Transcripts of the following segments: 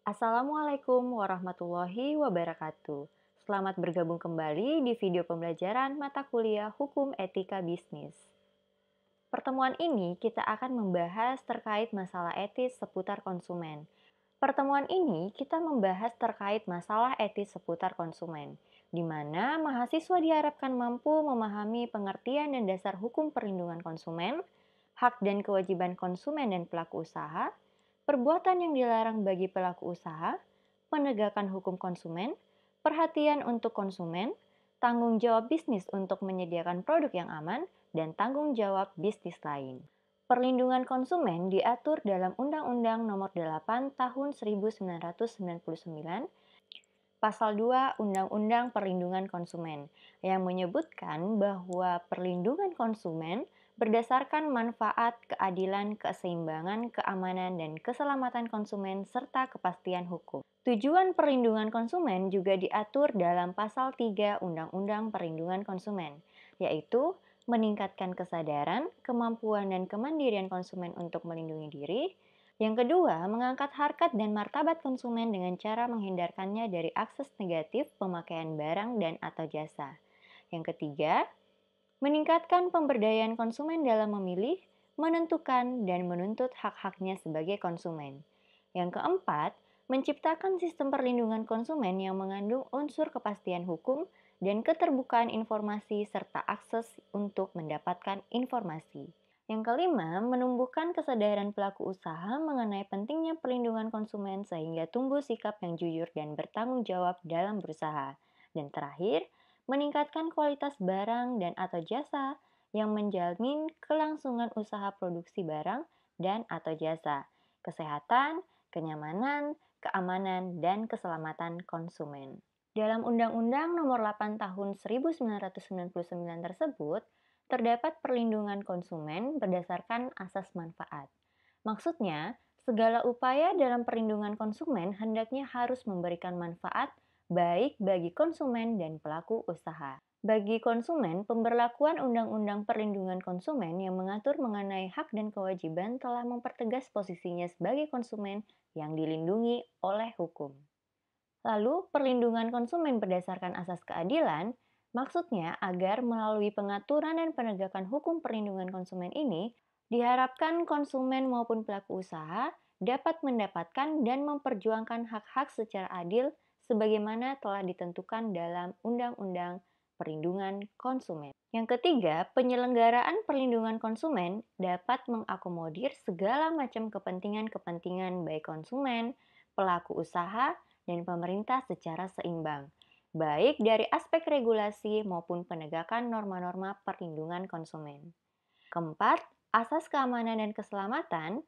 Assalamualaikum warahmatullahi wabarakatuh. Selamat bergabung kembali di video pembelajaran mata kuliah Hukum Etika Bisnis. Pertemuan ini kita akan membahas terkait masalah etis seputar konsumen. Pertemuan ini kita membahas terkait masalah etis seputar konsumen, di mana mahasiswa diharapkan mampu memahami pengertian dan dasar hukum perlindungan konsumen, hak dan kewajiban konsumen dan pelaku usaha, perbuatan yang dilarang bagi pelaku usaha, penegakan hukum konsumen, perhatian untuk konsumen, tanggung jawab bisnis untuk menyediakan produk yang aman, dan tanggung jawab bisnis lain. Perlindungan konsumen diatur dalam Undang-Undang Nomor 8 Tahun 1999, Pasal 2 Undang-Undang Perlindungan Konsumen, yang menyebutkan bahwa perlindungan konsumen berdasarkan manfaat, keadilan, keseimbangan, keamanan, dan keselamatan konsumen, serta kepastian hukum. Tujuan perlindungan konsumen juga diatur dalam Pasal 3 Undang-Undang Perlindungan Konsumen, yaitu meningkatkan kesadaran, kemampuan, dan kemandirian konsumen untuk melindungi diri. Yang kedua, mengangkat harkat dan martabat konsumen dengan cara menghindarkannya dari akses negatif pemakaian barang dan atau jasa. Yang ketiga, meningkatkan pemberdayaan konsumen dalam memilih, menentukan, dan menuntut hak-haknya sebagai konsumen. Yang keempat, menciptakan sistem perlindungan konsumen yang mengandung unsur kepastian hukum dan keterbukaan informasi serta akses untuk mendapatkan informasi. Yang kelima, menumbuhkan kesadaran pelaku usaha mengenai pentingnya perlindungan konsumen sehingga tumbuh sikap yang jujur dan bertanggung jawab dalam berusaha. Dan terakhir, meningkatkan kualitas barang dan atau jasa yang menjamin kelangsungan usaha produksi barang dan atau jasa, kesehatan, kenyamanan, keamanan, dan keselamatan konsumen. Dalam Undang-Undang Nomor 8 Tahun 1999 tersebut, terdapat perlindungan konsumen berdasarkan asas manfaat. Maksudnya, segala upaya dalam perlindungan konsumen hendaknya harus memberikan manfaat baik bagi konsumen dan pelaku usaha. Bagi konsumen, pemberlakuan Undang-Undang Perlindungan Konsumen yang mengatur mengenai hak dan kewajiban telah mempertegas posisinya sebagai konsumen yang dilindungi oleh hukum. Lalu, perlindungan konsumen berdasarkan asas keadilan, maksudnya agar melalui pengaturan dan penegakan hukum perlindungan konsumen ini, diharapkan konsumen maupun pelaku usaha dapat mendapatkan dan memperjuangkan hak-hak secara adil sebagaimana telah ditentukan dalam Undang-Undang Perlindungan Konsumen. Yang ketiga, penyelenggaraan perlindungan konsumen dapat mengakomodir segala macam kepentingan-kepentingan baik konsumen, pelaku usaha, dan pemerintah secara seimbang, baik dari aspek regulasi maupun penegakan norma-norma perlindungan konsumen. Keempat, asas keamanan dan keselamatan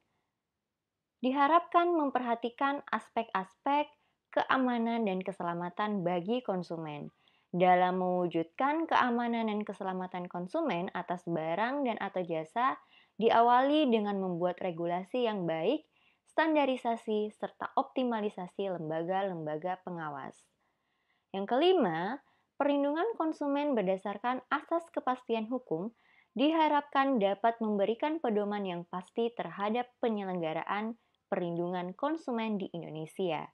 diharapkan memperhatikan aspek-aspek keamanan dan keselamatan bagi konsumen. Dalam mewujudkan keamanan dan keselamatan konsumen atas barang dan atau jasa, diawali dengan membuat regulasi yang baik, standarisasi, serta optimalisasi lembaga-lembaga pengawas. Yang kelima, perlindungan konsumen berdasarkan asas kepastian hukum diharapkan dapat memberikan pedoman yang pasti terhadap penyelenggaraan perlindungan konsumen di Indonesia.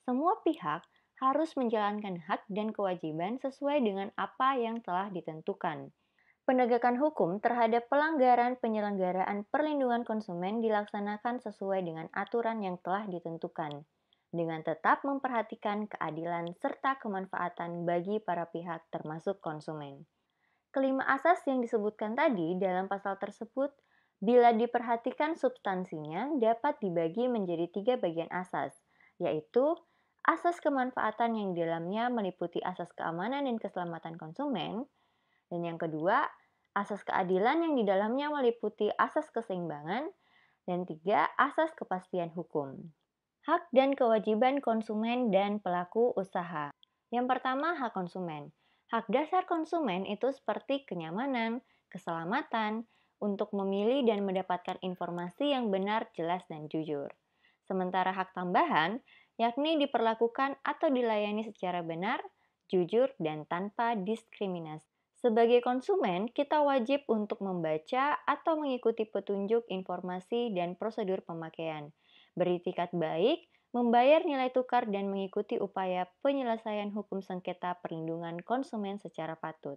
Semua pihak harus menjalankan hak dan kewajiban sesuai dengan apa yang telah ditentukan. Penegakan hukum terhadap pelanggaran penyelenggaraan perlindungan konsumen dilaksanakan sesuai dengan aturan yang telah ditentukan, dengan tetap memperhatikan keadilan serta kemanfaatan bagi para pihak termasuk konsumen. Kelima asas yang disebutkan tadi dalam pasal tersebut, bila diperhatikan substansinya dapat dibagi menjadi 3 bagian asas, yaitu asas kemanfaatan yang di dalamnya meliputi asas keamanan dan keselamatan konsumen, dan yang kedua, asas keadilan yang di dalamnya meliputi asas keseimbangan, dan tiga, asas kepastian hukum. Hak dan kewajiban konsumen dan pelaku usaha. Yang pertama, hak konsumen. Hak dasar konsumen itu seperti kenyamanan, keselamatan, untuk memilih dan mendapatkan informasi yang benar, jelas, dan jujur. Sementara hak tambahan, yakni diperlakukan atau dilayani secara benar, jujur, dan tanpa diskriminasi. Sebagai konsumen, kita wajib untuk membaca atau mengikuti petunjuk informasi dan prosedur pemakaian, beritikat baik, membayar nilai tukar, dan mengikuti upaya penyelesaian hukum sengketa perlindungan konsumen secara patut.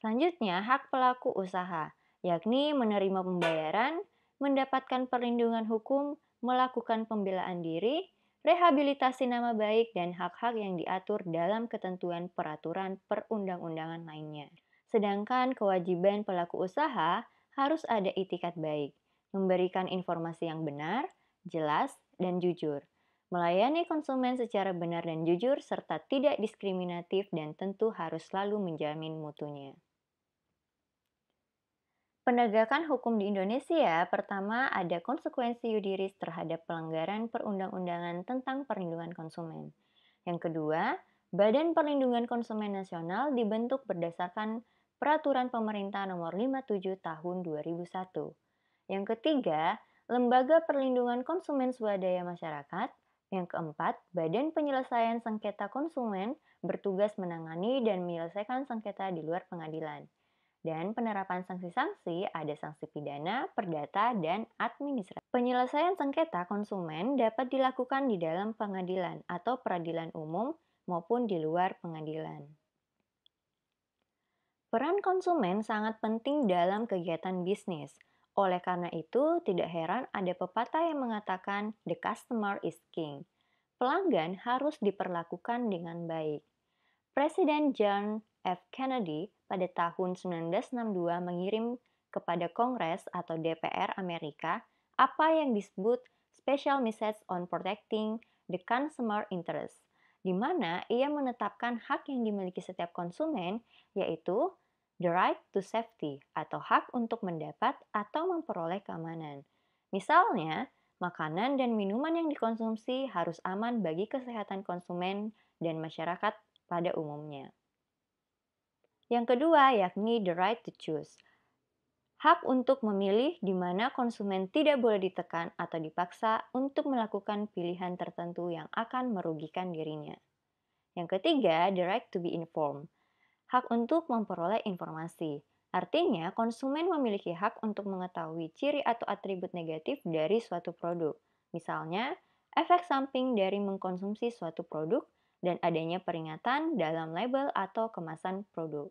Selanjutnya, hak pelaku usaha, yakni menerima pembayaran, mendapatkan perlindungan hukum, melakukan pembelaan diri, rehabilitasi nama baik, dan hak-hak yang diatur dalam ketentuan peraturan perundang-undangan lainnya. Sedangkan kewajiban pelaku usaha harus ada itikat baik, memberikan informasi yang benar, jelas, dan jujur, melayani konsumen secara benar dan jujur, serta tidak diskriminatif, dan tentu harus selalu menjamin mutunya. Penegakan hukum di Indonesia, pertama ada konsekuensi yuridis terhadap pelanggaran perundang-undangan tentang perlindungan konsumen. Yang kedua, Badan Perlindungan Konsumen Nasional dibentuk berdasarkan Peraturan Pemerintah Nomor 57 Tahun 2001. Yang ketiga, Lembaga Perlindungan Konsumen Swadaya Masyarakat. Yang keempat, Badan Penyelesaian Sengketa Konsumen bertugas menangani dan menyelesaikan sengketa di luar pengadilan. Dan penerapan sanksi-sanksi ada sanksi pidana, perdata, dan administratif. Penyelesaian sengketa konsumen dapat dilakukan di dalam pengadilan atau peradilan umum maupun di luar pengadilan. Peran konsumen sangat penting dalam kegiatan bisnis. Oleh karena itu, tidak heran ada pepatah yang mengatakan "the customer is king". Pelanggan harus diperlakukan dengan baik. Presiden John F. Kennedy pada tahun 1962 mengirim kepada Kongres atau DPR Amerika apa yang disebut Special Message on Protecting the Consumer Interest, di mana ia menetapkan hak yang dimiliki setiap konsumen, yaitu the right to safety atau hak untuk mendapat atau memperoleh keamanan. Misalnya, makanan dan minuman yang dikonsumsi harus aman bagi kesehatan konsumen dan masyarakat pada umumnya. Yang kedua, yakni the right to choose. Hak untuk memilih di mana konsumen tidak boleh ditekan atau dipaksa untuk melakukan pilihan tertentu yang akan merugikan dirinya. Yang ketiga, the right to be informed. Hak untuk memperoleh informasi. Artinya, konsumen memiliki hak untuk mengetahui ciri atau atribut negatif dari suatu produk. Misalnya, efek samping dari mengkonsumsi suatu produk dan adanya peringatan dalam label atau kemasan produk.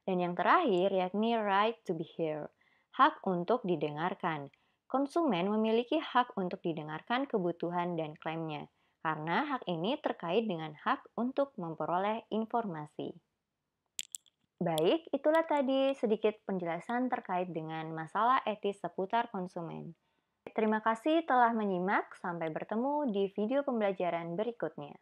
Dan yang terakhir yakni right to be heard, hak untuk didengarkan. Konsumen memiliki hak untuk didengarkan kebutuhan dan klaimnya, karena hak ini terkait dengan hak untuk memperoleh informasi. Baik, itulah tadi sedikit penjelasan terkait dengan masalah etis seputar konsumen. Terima kasih telah menyimak, sampai bertemu di video pembelajaran berikutnya.